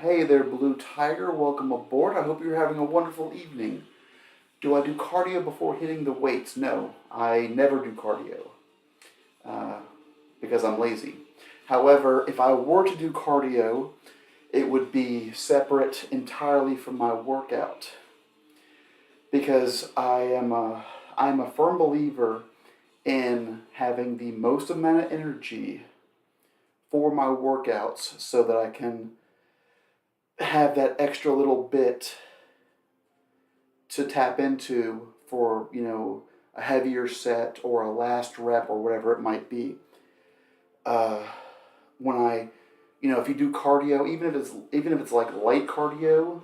Hey there, Blue Tiger. Welcome aboard. I hope you're having a wonderful evening. Do I do cardio before hitting the weights? No, I never do cardio because I'm lazy. However, if I were to do cardio, it would be separate entirely from my workout because I'm a firm believer in having the most amount of energy for my workouts so that I can have that extra little bit to tap into for, a heavier set or a last rep or whatever it might be. When I, if you do cardio, even if it's like light cardio,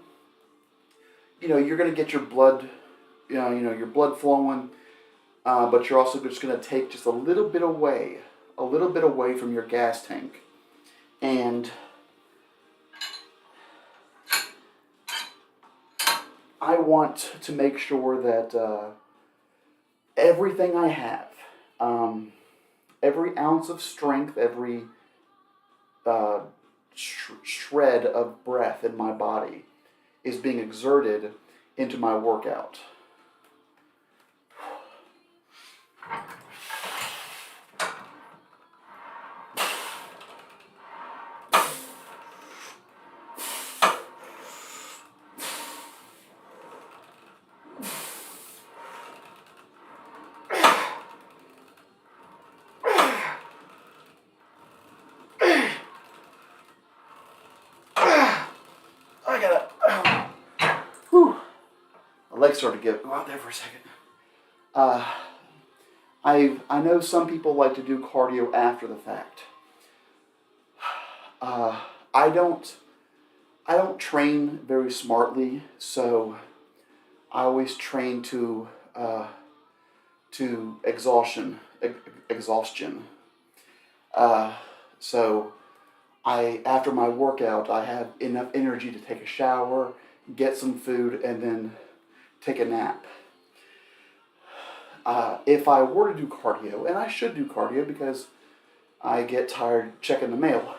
you're gonna get your blood, your blood flowing, but you're also just gonna take just a little bit away from your gas tank, and I want to make sure that everything I have, every ounce of strength, every shred of breath in my body is being exerted into my workout. Legs started to go out there for a second. I know some people like to do cardio after the fact. I don't train very smartly, so I always train to exhaustion. So after my workout, I have enough energy to take a shower, get some food, and then take a nap. If I were to do cardio, and I should do cardio because I get tired checking the mail,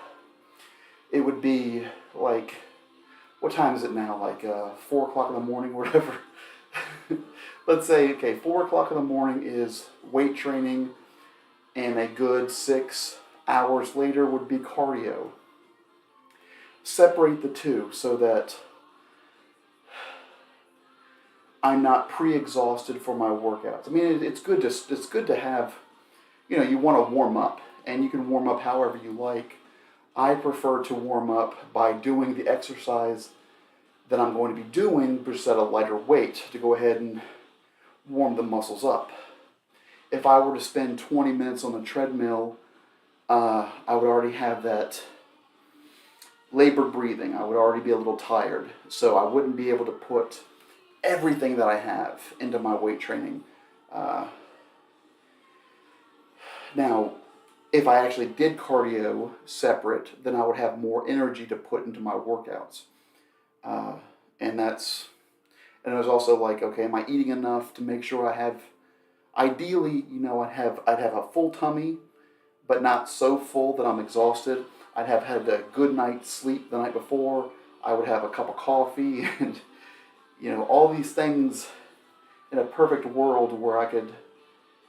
it would be like, what time is it now? Like 4 o'clock in the morning or whatever. Let's say, 4 o'clock in the morning is weight training, and a good 6 hours later would be cardio. Separate the two so that I'm not pre-exhausted for my workouts. I mean, it's good to have, you want to warm up, and you can warm up however you like. I prefer to warm up by doing the exercise that I'm going to be doing, but just at a lighter weight, to go ahead and warm the muscles up. If I were to spend 20 minutes on the treadmill, I would already have that labored breathing. I would already be a little tired, so I wouldn't be able to put everything that I have into my weight training. Now, if I actually did cardio separate, then I would have more energy to put into my workouts. And it was also like, okay, am I eating enough to make sure I have, ideally, I'd have a full tummy, but not so full that I'm exhausted. I'd have had a good night's sleep the night before. I would have a cup of coffee and all these things in a perfect world where I could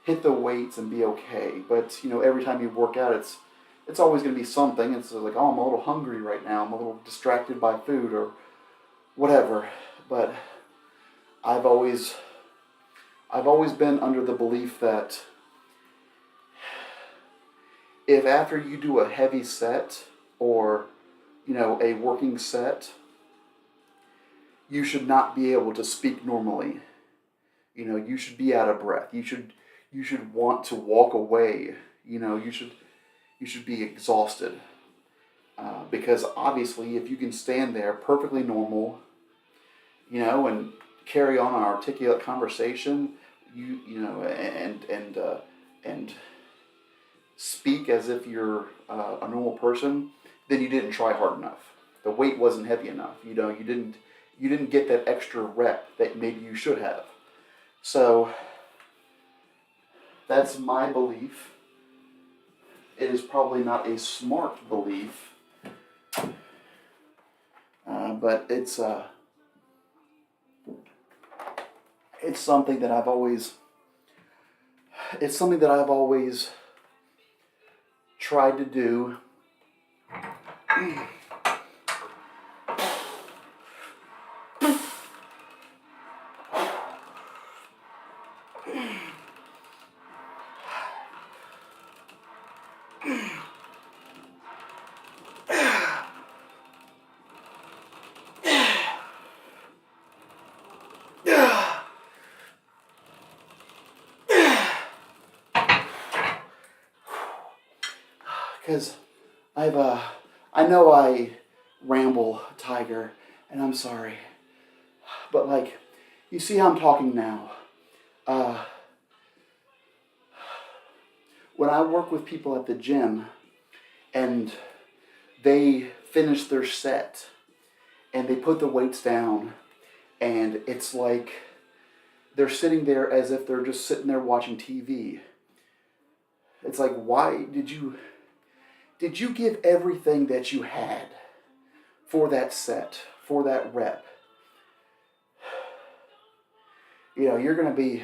hit the weights and be okay. But, every time you work out, it's always going to be something. It's like, oh, I'm a little hungry right now. I'm a little distracted by food or whatever. But I've always been under the belief that if after you do a heavy set or, a working set, you should not be able to speak normally. You know, you should be out of breath. You should want to walk away. You know, you should be exhausted. Because obviously, if you can stand there perfectly normal, you know, and carry on an articulate conversation, you know, and speak as if you're a normal person, then you didn't try hard enough. The weight wasn't heavy enough. You know, you didn't get that extra rep that maybe you should have. So that's my belief. It is probably not a smart belief, but it's something that I've always tried to do. Because I know I ramble, Tiger, and I'm sorry. But like, you see how I'm talking now. When I work with people at the gym and they finish their set and they put the weights down and it's like they're sitting there as if they're just sitting there watching TV. It's like, why did you give everything that you had for that set, for that rep? You know, you're going to be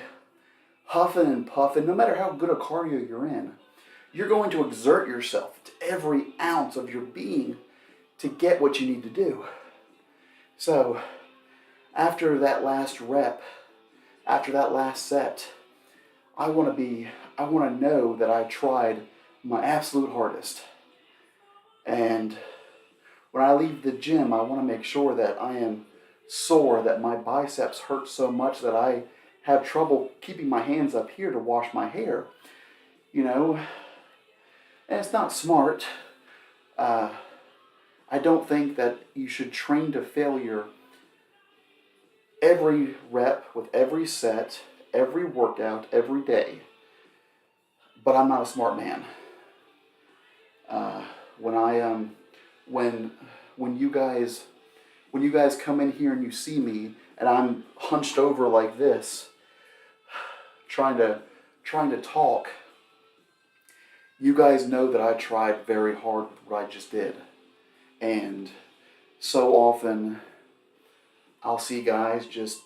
huffing and puffing, no matter how good a cardio you're in. You're going to exert yourself to every ounce of your being to get what you need to do. So, after that last rep, after that last set, I want to know that I tried my absolute hardest. And when I leave the gym, I want to make sure that I am sore, that my biceps hurt so much that I have trouble keeping my hands up here to wash my hair. You know, and it's not smart. I don't think that you should train to failure every rep with every set, every workout, every day. But I'm not a smart man. When you guys come in here and you see me and I'm hunched over like this, trying to talk, you guys know that I tried very hard with what I just did. And so often I'll see guys just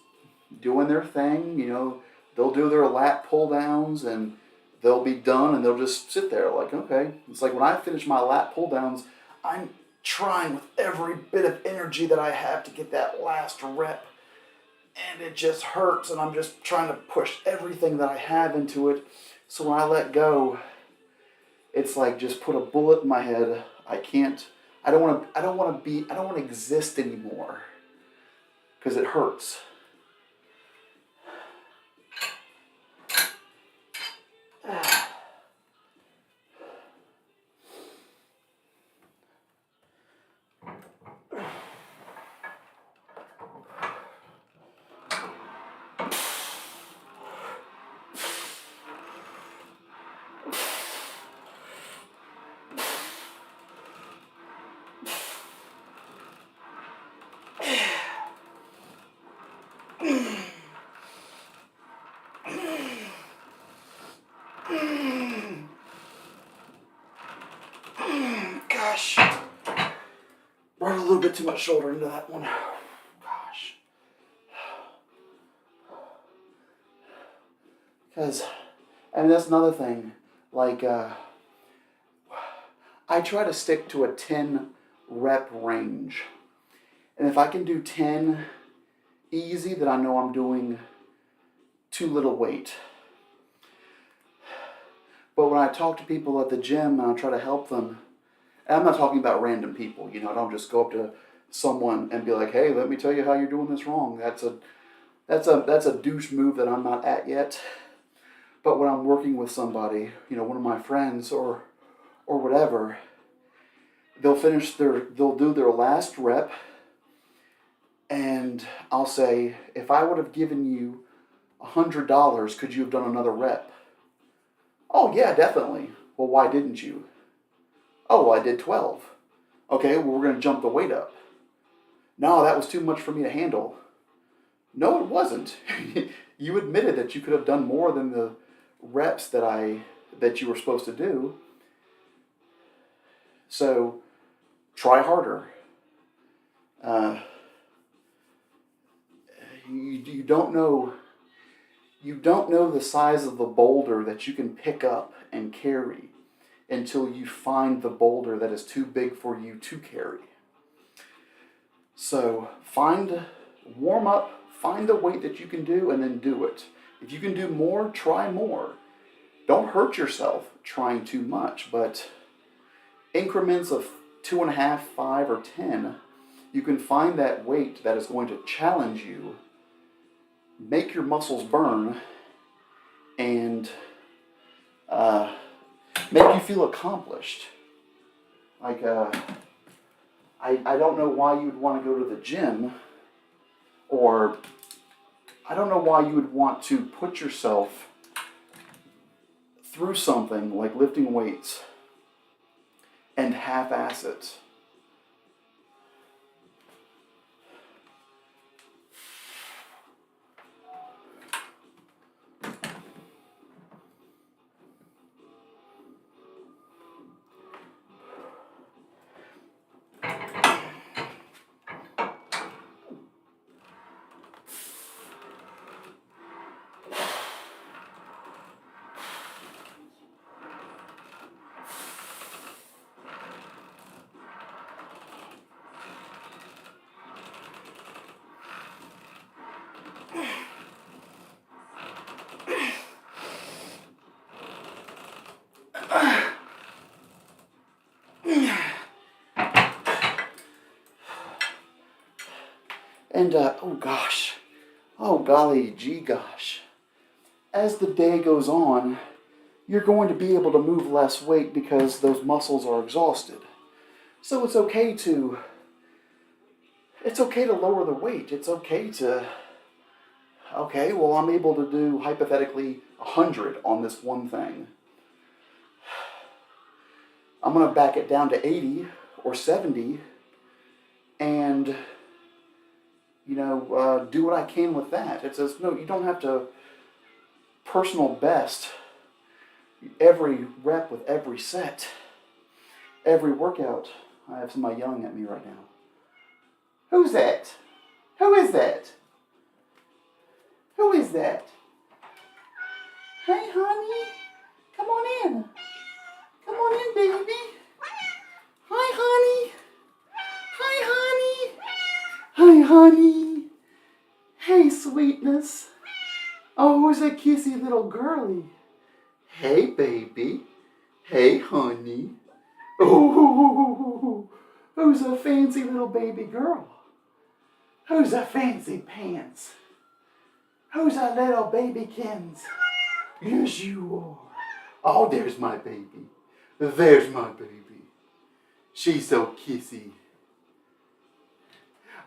doing their thing, you know, they'll do their lat pull downs and they'll be done and they'll just sit there like, okay. It's like when I finish my lat pull downs, I'm trying with every bit of energy that I have to get that last rep. And it just hurts and I'm just trying to push everything that I have into it. So when I let go, it's like just put a bullet in my head. I don't want to exist anymore because it hurts. Gosh, brought a little bit too much shoulder into that one. Gosh. Because, and that's another thing, like, I try to stick to a 10 rep range. And if I can do 10 easy, then I know I'm doing too little weight. But when I talk to people at the gym and I try to help them, and I'm not talking about random people, you know, I don't just go up to someone and be like, hey, let me tell you how you're doing this wrong. That's a That's a douche move that I'm not at yet. But when I'm working with somebody, one of my friends or whatever, they'll do their last rep, and I'll say, if I would have given you $100, could you have done another rep? Oh yeah, definitely. Well, why didn't you? Oh, well, I did 12. Okay, well, we're going to jump the weight up. No, that was too much for me to handle. No, it wasn't. You admitted that you could have done more than the reps that you were supposed to do. So try harder. You don't know the size of the boulder that you can pick up and carry until you find the boulder that is too big for you to carry. So warm up, find the weight that you can do, and then do it. If you can do more, try more. Don't hurt yourself trying too much, but increments of 2.5, 5, or 10, you can find that weight that is going to challenge you, make your muscles burn, and make you feel accomplished. Like, I don't know why you'd want to go to the gym, or I don't know why you would want to put yourself through something like lifting weights and half-ass it. And, oh golly gee gosh, as the day goes on, you're going to be able to move less weight because those muscles are exhausted. So it's okay to lower the weight. It's okay to, okay, well, I'm able to do hypothetically 100 on this one thing. I'm going to back it down to 80 or 70 and do what I can with that. It says, no, you don't have to personal best every rep with every set, every workout. I have somebody yelling at me right now. Who's that? Who is that? Who is that? Hey, honey. Come on in. Come on in, baby. Hi, honey. Hi, honey. Hi, honey. Hey, sweetness. Oh, who's that kissy little girly? Hey, baby. Hey, honey. Oh, who's a fancy little baby girl? Who's a fancy pants? Who's a little babykins? Yes, you are. Oh, there's my baby. There's my baby. She's so kissy.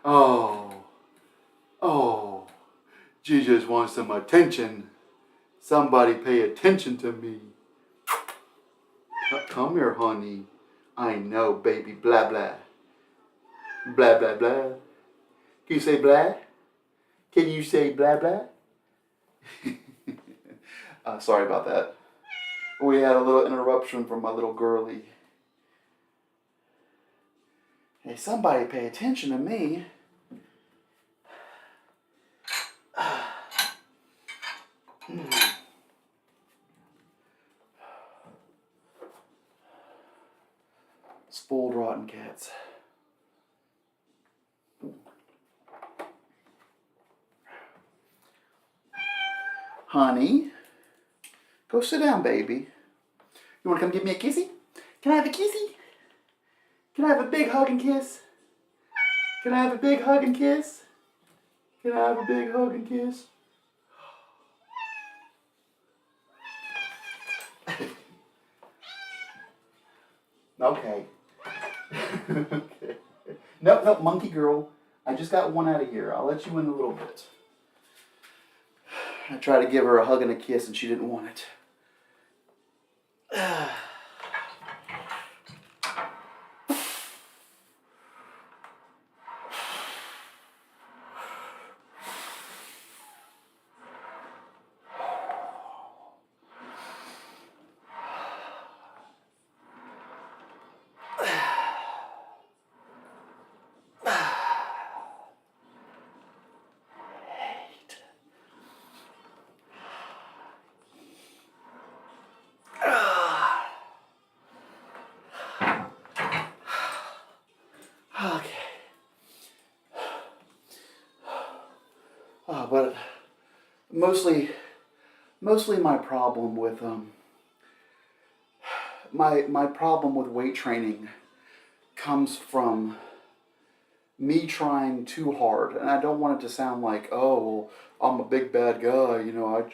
Oh, she just wants some attention. Somebody pay attention to me. Come here, honey. I know, baby. Blah, blah. Blah, blah, blah. Can you say blah? Can you say blah, blah? Sorry about that. We had a little interruption from my little girlie. Hey, somebody pay attention to me. Spoiled rotten cats. Honey, go sit down, baby. You want to come give me a kissy? Can I have a kissy? Can I have a big hug and kiss? Can I have a big hug and kiss? Can I have a big hug and kiss? Okay. Okay. Nope, nope, monkey girl. I just got one out of here. I'll let you in a little bit. I tried to give her a hug and a kiss and she didn't want it. Okay. But mostly my problem with my problem with weight training comes from me trying too hard, and I don't want it to sound like, oh, I'm a big bad guy, you know,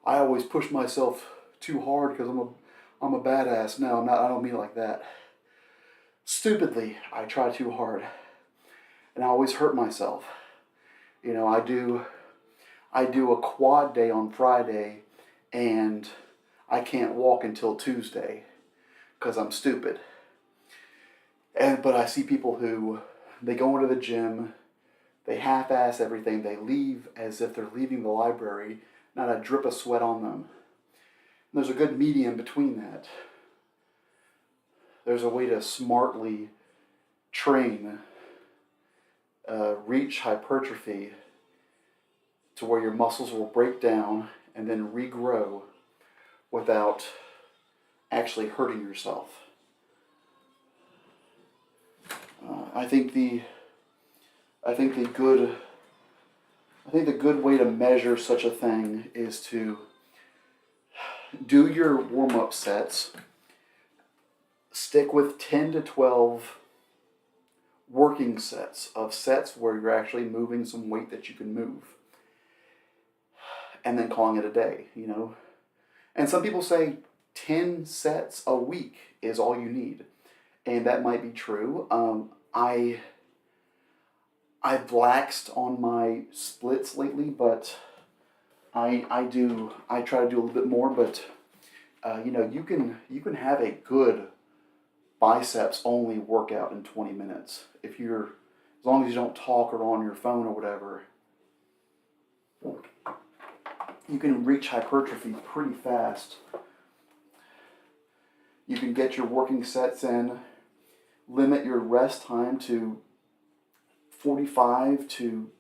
I always push myself too hard because I'm a badass. No, I'm not. I don't mean it like that. Stupidly, I try too hard, and I always hurt myself. You know, I do a quad day on Friday, and I can't walk until Tuesday because I'm stupid. But I see people who they go into the gym, they half-ass everything, they leave as if they're leaving the library, not a drip of sweat on them. And there's a good medium between that. There's a way to smartly train, reach hypertrophy to where your muscles will break down and then regrow without actually hurting yourself. I think the good way to measure such a thing is to do your warm-up sets, stick with 10 to 12 working sets of sets where you're actually moving some weight that you can move, and then calling it a day, you know. And some people say 10 sets a week is all you need, and that might be true. I've laxed on my splits lately, but I try to do a little bit more. But you know, you can have a good biceps only workout in 20 minutes if you're, as long as you don't talk or on your phone or whatever. You can reach hypertrophy pretty fast. You can get your working sets in, limit your rest time to 45 to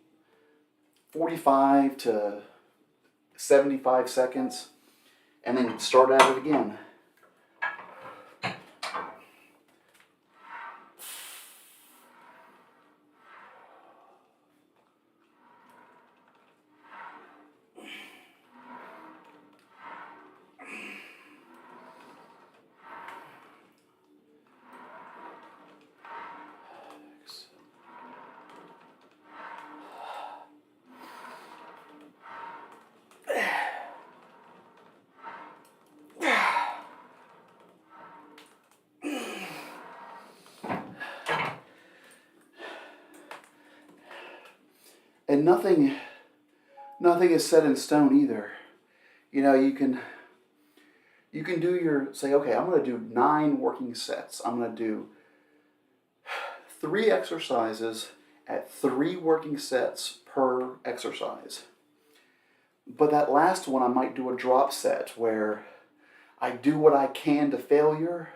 75 seconds, and then start at it again. And nothing is set in stone either. You know, you can do your, say, okay, I'm going to do 9 working sets. I'm going to do 3 exercises at 3 working sets per exercise. But that last one, I might do a drop set where I do what I can to failure,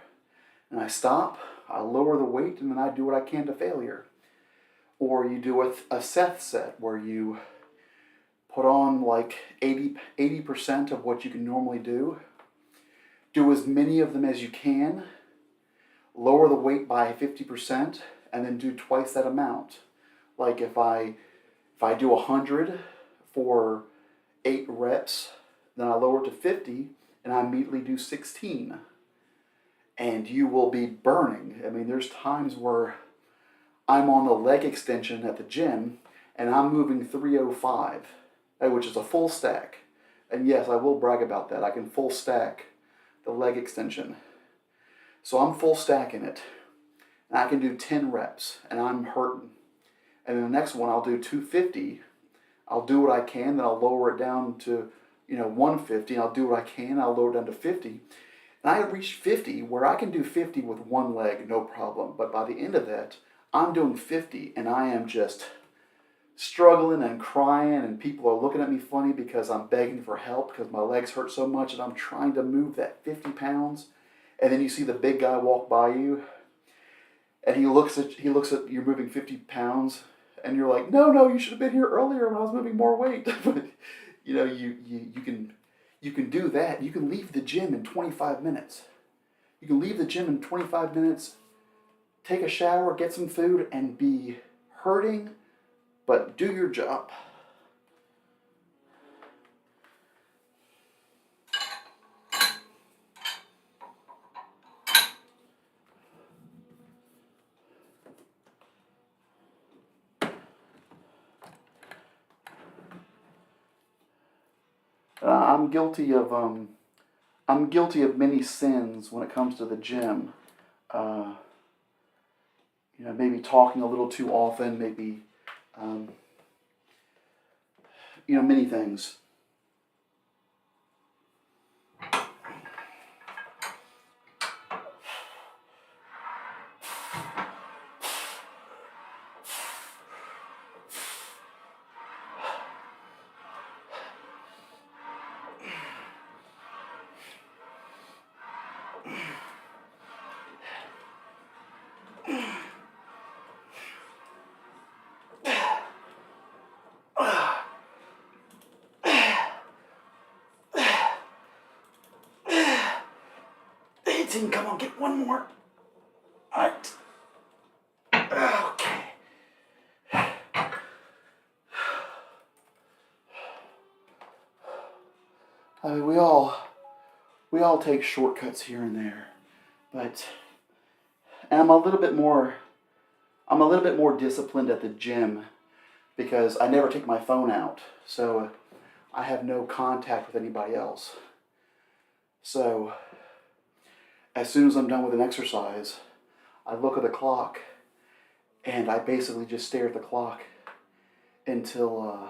and I stop, I lower the weight, and then I do what I can to failure. Or you do a Seth set where you put on like 80% of what you can normally do as many of them as you can, lower the weight by 50%, and then do twice that amount. Like if I do 100 for 8 reps, then I lower it to 50, and I immediately do 16. And you will be burning. I mean, there's times where I'm on the leg extension at the gym, and I'm moving 305, which is a full stack. And yes, I will brag about that. I can full stack the leg extension. So I'm full stacking it. And I can do 10 reps, and I'm hurting. And then the next one, I'll do 250. I'll do what I can, then I'll lower it down to 150. I'll do what I can, I'll lower it down to 50. And I have reached 50 where I can do 50 with one leg, no problem. But by the end of that, I'm doing 50 and I am just struggling and crying, and people are looking at me funny because I'm begging for help because my legs hurt so much and I'm trying to move that 50 pounds. And then you see the big guy walk by you and he looks at you're moving 50 pounds and you're like, no, you should have been here earlier when I was moving more weight. But you can do that. You can leave the gym in 25 minutes. You can leave the gym in 25 minutes, take a shower, get some food, and be hurting, but do your job. I'm guilty of many sins when it comes to the gym. Maybe talking a little too often, maybe many things. Come on, get one more. All right. Okay. I mean, we all take shortcuts here and there, and I'm a little bit more disciplined at the gym because I never take my phone out, so I have no contact with anybody else. So as soon as I'm done with an exercise, I look at the clock and I basically just stare at the clock until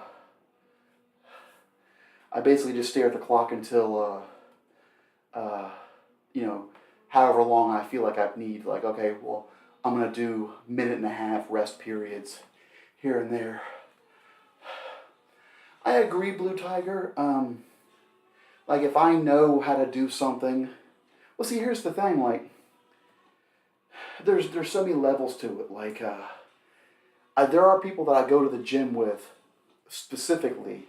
however long I feel like I need. Like, okay, well, I'm going to do 1.5 minute rest periods here and there. I agree, Blue Tiger. Like, if I know how to do something, well, see, here's the thing, like, there's so many levels to it. Like, there are people that I go to the gym with specifically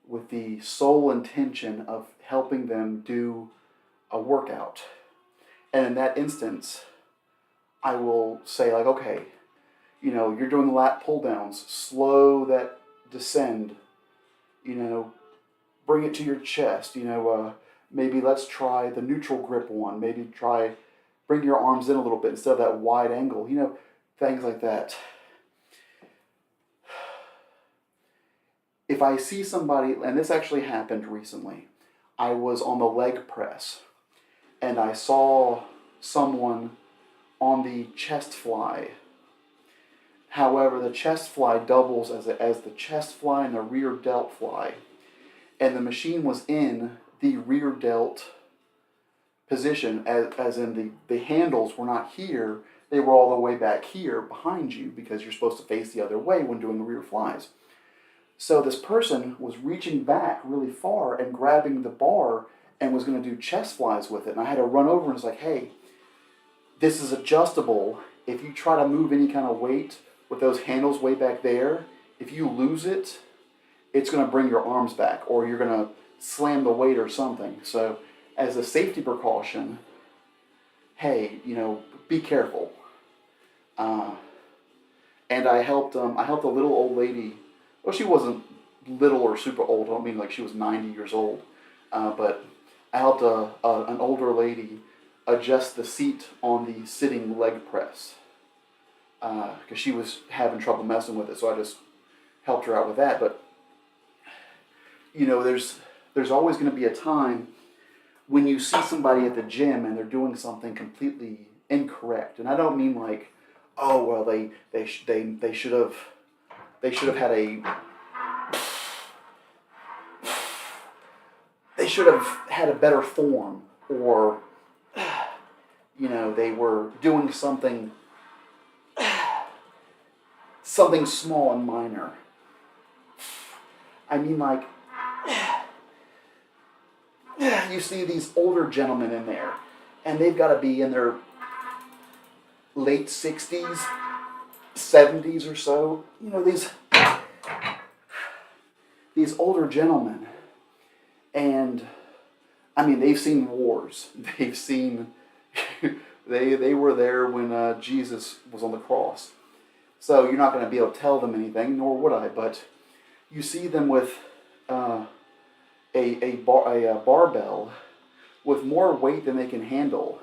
with the sole intention of helping them do a workout. And in that instance, I will say, like, okay, you're doing lat pull downs, slow that descend, bring it to your chest, maybe let's try the neutral grip one, maybe bring your arms in a little bit instead of that wide angle, things like that. If I see somebody, and this actually happened recently, I was on the leg press and I saw someone on the chest fly. However, the chest fly doubles as the chest fly and the rear delt fly. And the machine was in the rear delt position, as in the handles were not here, they were all the way back here behind you because you're supposed to face the other way when doing the rear flies. So this person was reaching back really far and grabbing the bar and was going to do chest flies with it. And I had to run over and was like, hey, this is adjustable. If you try to move any kind of weight with those handles way back there, if you lose it, it's going to bring your arms back or you're going to slam the weight or something. So as a safety precaution, hey, be careful. And I helped a little old lady. Well, she wasn't little or super old. I don't mean like she was 90 years old. But I helped an older lady adjust the seat on the sitting leg press because she was having trouble messing with it. So I just helped her out with that. But you know, there's always going to be a time when you see somebody at the gym and they're doing something completely incorrect. And I don't mean like, oh well, they should have had a better form, or you know, they were doing something small and minor. I mean, like, you see these older gentlemen in there, and they've got to be in their late 60s, 70s or so. You know, these older gentlemen, and I mean, they've seen wars. They've seen, they were there when Jesus was on the cross. So you're not going to be able to tell them anything, nor would I. But you see them with a barbell with more weight than they can handle.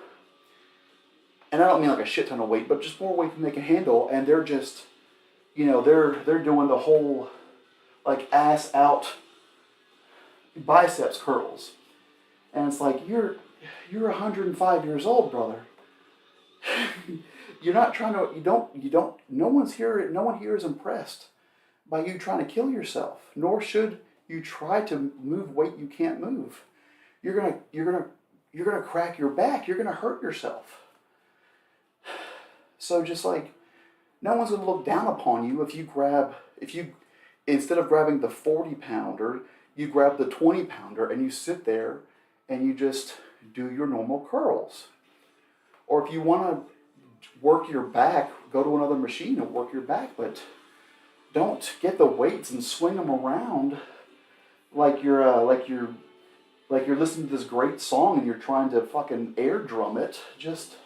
And I don't mean like a shit ton of weight, but just more weight than they can handle. And they're just, you know, they're doing the whole like ass out biceps curls. And it's like, you're 105 years old, brother. You're not trying to, no one here is impressed by you trying to kill yourself, nor should you try to move weight you can't move. You're gonna crack your back. You're gonna hurt yourself. So just like, no one's gonna look down upon you if you instead of grabbing the 40-pounder, you grab the 20-pounder and you sit there and you just do your normal curls. Or if you want to work your back, go to another machine and work your back, but don't get the weights and swing them around like you're listening to this great song and you're trying to fucking air drum it. Just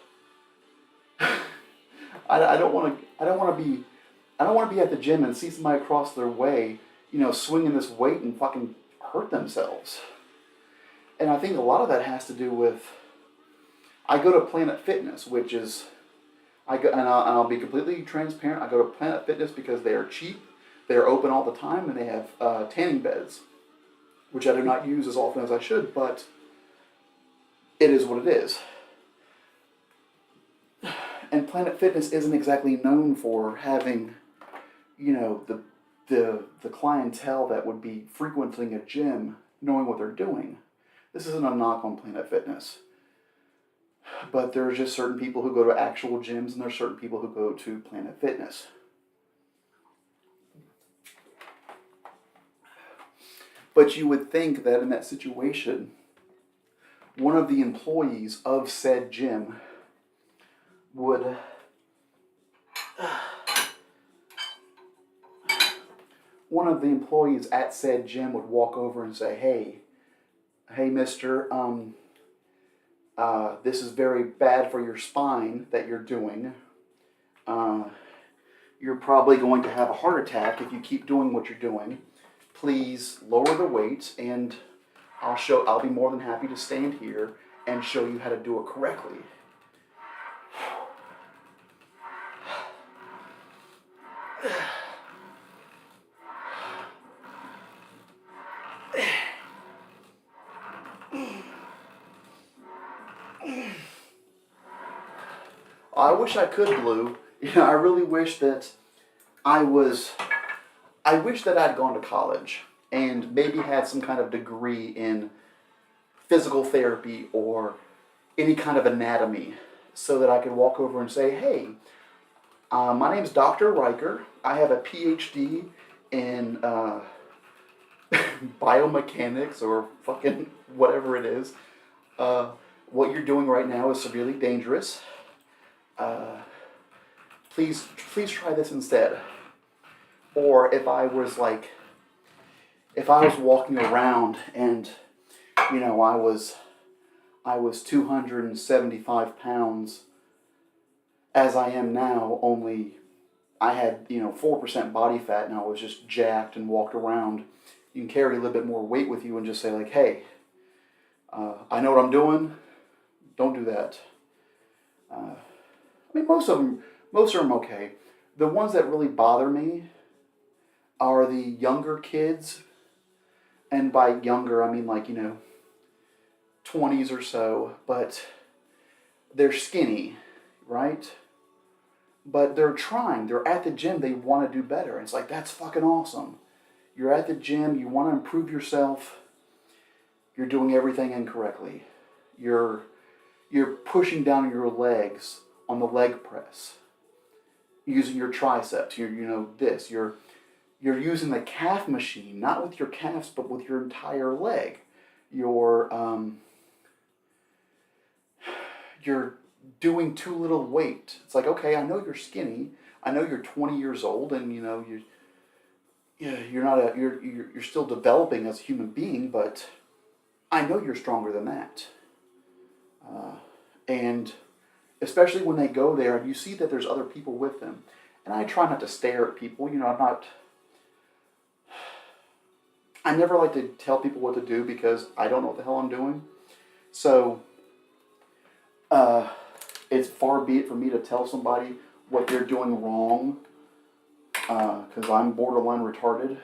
I don't want to be at the gym and see somebody across their way, you know, swinging this weight and fucking hurt themselves. And I think a lot of that has to do with, I go to Planet Fitness, which is, I'll be completely transparent. I go to Planet Fitness because they are cheap, they are open all the time, and they have tanning beds, which I do not use as often as I should, but it is what it is. And Planet Fitness isn't exactly known for having, you know, the clientele that would be frequenting a gym knowing what they're doing. This isn't a knock on Planet Fitness. But there's just certain people who go to actual gyms, and there's certain people who go to Planet Fitness. But you would think that in that situation, one of the employees of said gym would walk over and say, hey, mister, this is very bad for your spine that you're doing. You're probably going to have a heart attack if you keep doing what you're doing. Please lower the weight, and I'll be more than happy to stand here and show you how to do it correctly. I wish I could, Blue. You know, I really wish that I wish that I'd gone to college and maybe had some kind of degree in physical therapy or any kind of anatomy so that I could walk over and say, hey, my name's Dr. Riker. I have a PhD in biomechanics or fucking whatever it is. What you're doing right now is severely dangerous. Please try this instead. Or if I was walking around and, you know, I was 275 pounds as I am now, only I had, 4% body fat and I was just jacked and walked around. You can carry a little bit more weight with you and just say like, hey, I know what I'm doing. Don't do that. I mean, most of them okay. The ones that really bother me are the younger kids, and by younger I mean like, 20s or so, but they're skinny, right? But they're trying. They're at the gym. They want to do better. It's like, that's fucking awesome. You're at the gym. You want to improve yourself. You're doing everything incorrectly. You're pushing down your legs on the leg press, using your triceps. You're using the calf machine, not with your calves, but with your entire leg. You're doing too little weight. It's like, okay, I know you're skinny. I know you're 20 years old, and you're still developing as a human being, but I know you're stronger than that. And especially when they go there and you see that there's other people with them. And I try not to stare at people. I never like to tell people what to do because I don't know what the hell I'm doing. So, it's far be it for me to tell somebody what they're doing wrong, because I'm borderline retarded.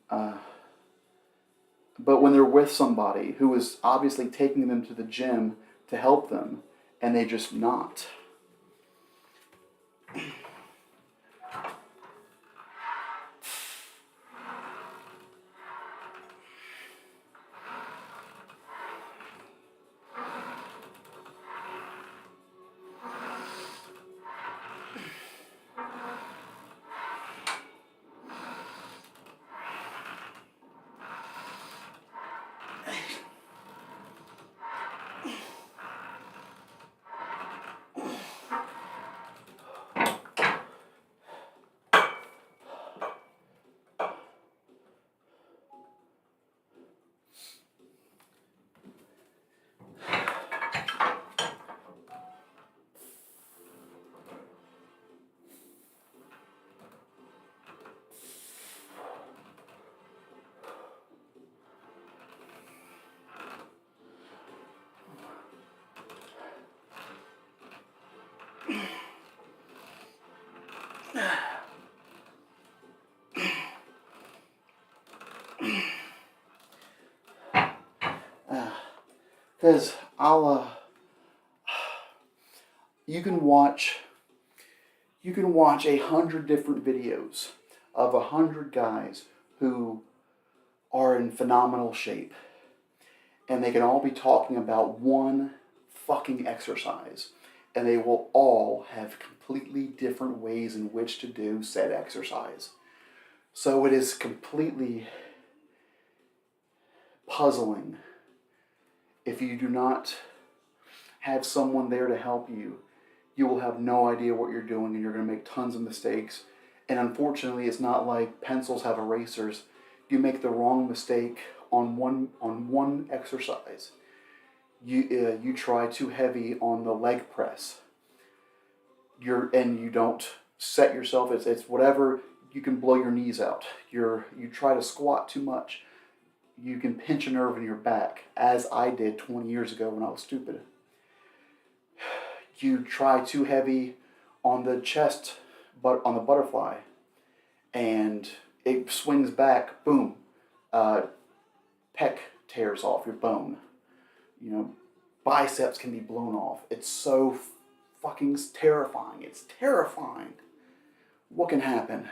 But when they're with somebody who is obviously taking them to the gym to help them, and they just not. Because you can watch 100 different videos of 100 guys who are in phenomenal shape, and they can all be talking about one fucking exercise, and they will all have completely different ways in which to do said exercise. So it is completely puzzling if you do not have someone there to help you. You will have no idea what you're doing, and you're going to make tons of mistakes. And unfortunately, it's not like pencils have erasers. You make the wrong mistake on one exercise. You try too heavy on the leg press. You don't set yourself. It's whatever. You can blow your knees out. You try to squat too much. You can pinch a nerve in your back, as I did 20 years ago when I was stupid. You try too heavy on the chest, but on the butterfly, and it swings back, boom, pec tears off your bone. Biceps can be blown off. It's so fucking terrifying. It's terrifying what can happen.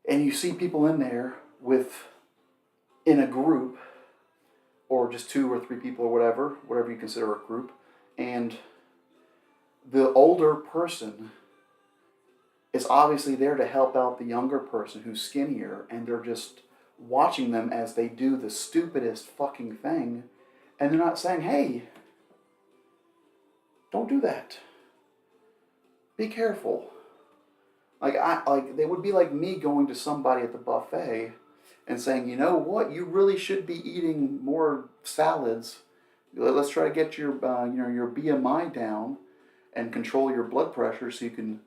And you see people in there in a group, or just 2 or 3 people or whatever you consider a group, and the older person is obviously there to help out the younger person who's skinnier, and they're just watching them as they do the stupidest fucking thing, and they're not saying, hey, don't do that. Be careful. They would be like me going to somebody at the buffet and saying, you know what, you really should be eating more salads. Let's try to get your BMI down and control your blood pressure so you can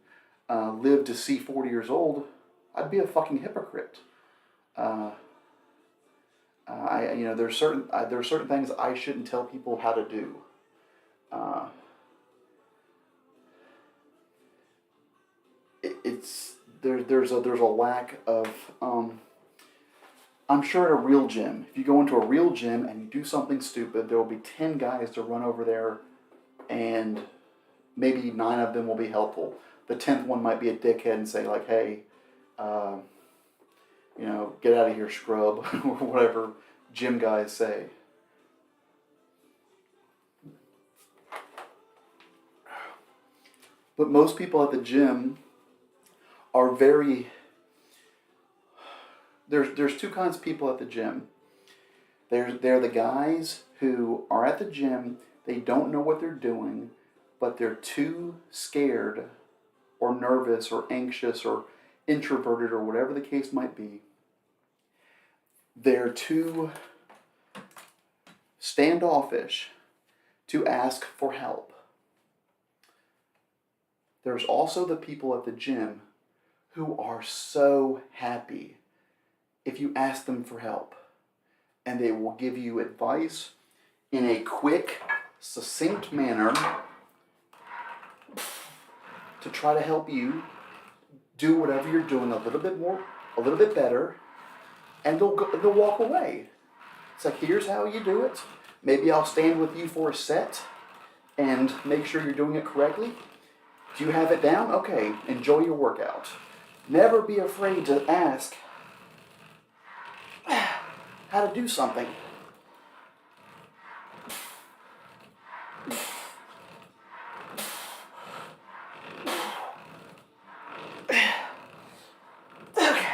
live to see 40 years old. I'd be a fucking hypocrite. There's certain things I shouldn't tell people how to do. there's a lack of I'm sure at a real gym, if you go into a real gym and you do something stupid, there will be 10 guys to run over there, and maybe 9 of them will be helpful. The 10th one might be a dickhead and say like, hey, get out of here, scrub, or whatever gym guys say. But most people at the gym are there's two kinds of people at the gym. They're the guys who are at the gym, they don't know what they're doing, but they're too scared or nervous or anxious or introverted or whatever the case might be. They're too standoffish to ask for help. There's also the people at the gym who are so happy if you ask them for help, and they will give you advice in a quick, succinct manner to try to help you do whatever you're doing a little bit better, and they'll walk away. It's like, here's how you do it. Maybe I'll stand with you for a set and make sure you're doing it correctly. Do you have it down? Okay, enjoy your workout. Never be afraid to ask how to do something. Okay.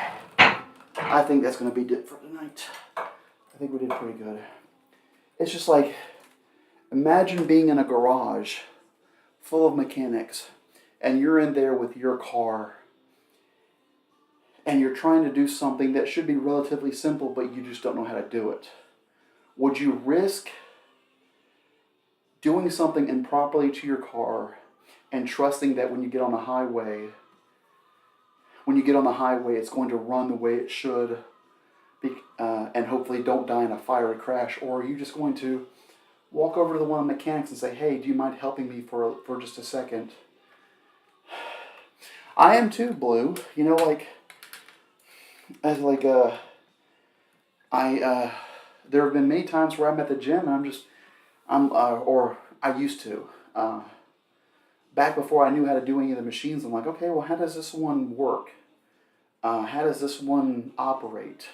I think that's going to be it for tonight. I think we did pretty good. It's just like, imagine being in a garage full of mechanics, and you're in there with your car, and you're trying to do something that should be relatively simple, but you just don't know how to do it. Would you risk doing something improperly to your car and trusting that when you get on the highway, it's going to run the way it should, and hopefully don't die in a fiery crash? Or are you just going to walk over to the one of the mechanics and say, hey, do you mind helping me for just a second? I am too, Blue. There have been many times where I'm at the gym and I used to. Back before I knew how to do any of the machines, I'm like, okay, well, how does this one work? How does this one operate?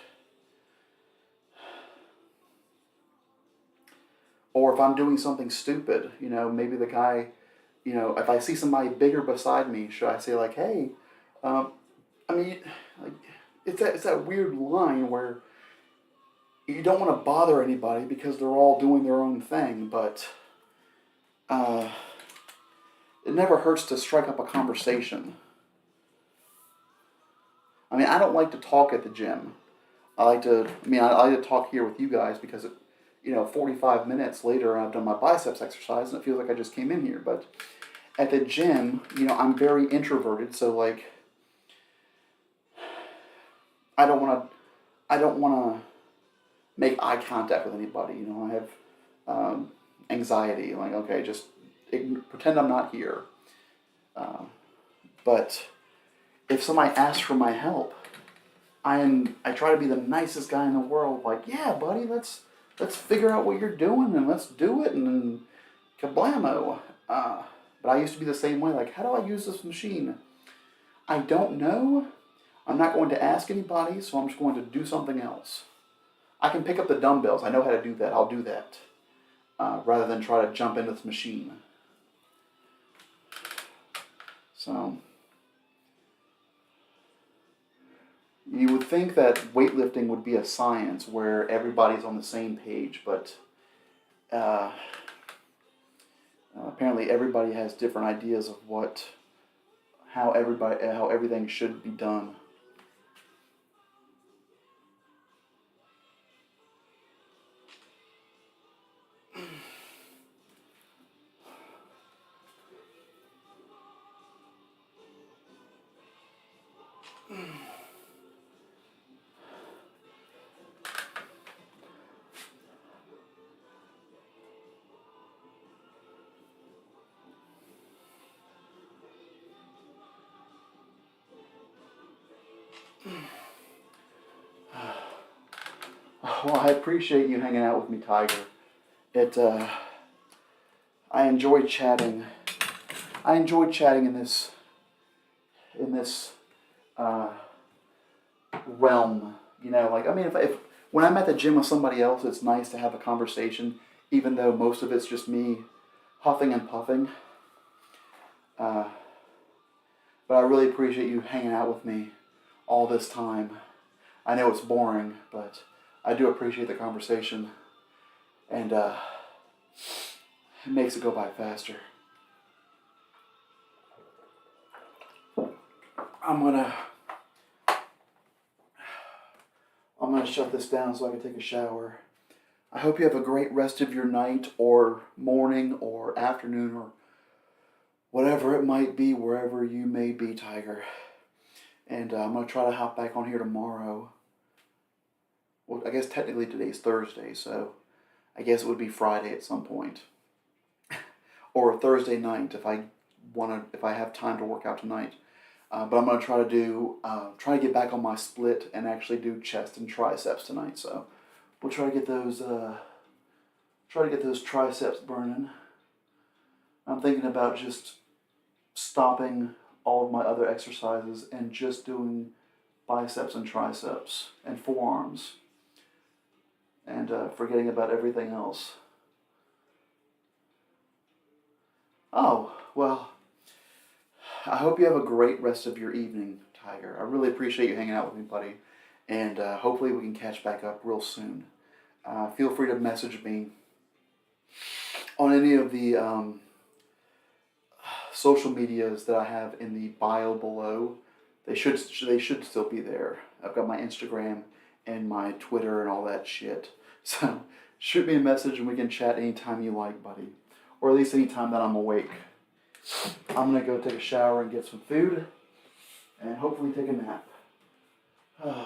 Or if I'm doing something stupid, maybe the guy, if I see somebody bigger beside me, should I say like, hey, it's that weird line where you don't want to bother anybody because they're all doing their own thing, but it never hurts to strike up a conversation. I don't like to talk at the gym. I like to talk here with you guys because 45 minutes later I've done my biceps exercise and it feels like I just came in here. But at the gym, I'm very introverted, so like I don't want to make eye contact with anybody. I have anxiety. Like, okay, just pretend I'm not here. But if somebody asks for my help, I try to be the nicest guy in the world. Like, yeah, buddy, let's figure out what you're doing and let's do it, and then kablamo. But I used to be the same way. Like, how do I use this machine? I don't know. I'm not going to ask anybody, so I'm just going to do something else. I can pick up the dumbbells. I know how to do that. I'll do that. Rather than try to jump into this machine. So, you would think that weightlifting would be a science where everybody's on the same page, but apparently everybody has different ideas of how everything should be done. Well, I appreciate you hanging out with me, Tiger. I enjoy chatting. I enjoy chatting in this uh, realm. You know, like, I mean, if when I'm at the gym with somebody else, it's nice to have a conversation, even though most of it's just me huffing and puffing. Uh, but I really appreciate you hanging out with me all this time. I know it's boring, but I do appreciate the conversation, and it makes it go by faster. I'm gonna shut this down so I can take a shower. I hope you have a great rest of your night or morning or afternoon or whatever it might be, wherever you may be, Tiger. And I'm going to try to hop back on here tomorrow. Well, I guess technically today's Thursday, so I guess it would be Friday at some point. Or Thursday night if I have time to work out tonight. But I'm going to try to get back on my split and actually do chest and triceps tonight. So we'll try to get those triceps burning. I'm thinking about just stopping all of my other exercises and just doing biceps and triceps and forearms, and forgetting about everything else. Oh, well, I hope you have a great rest of your evening, Tiger. I really appreciate you hanging out with me, buddy, and hopefully we can catch back up real soon. Feel free to message me on any of the social medias that I have in the bio below. They should still be there. I've got my Instagram and my Twitter and all that shit. So shoot me a message and we can chat anytime you like, buddy. Or at least anytime that I'm awake. I'm going to go take a shower and get some food and hopefully take a nap.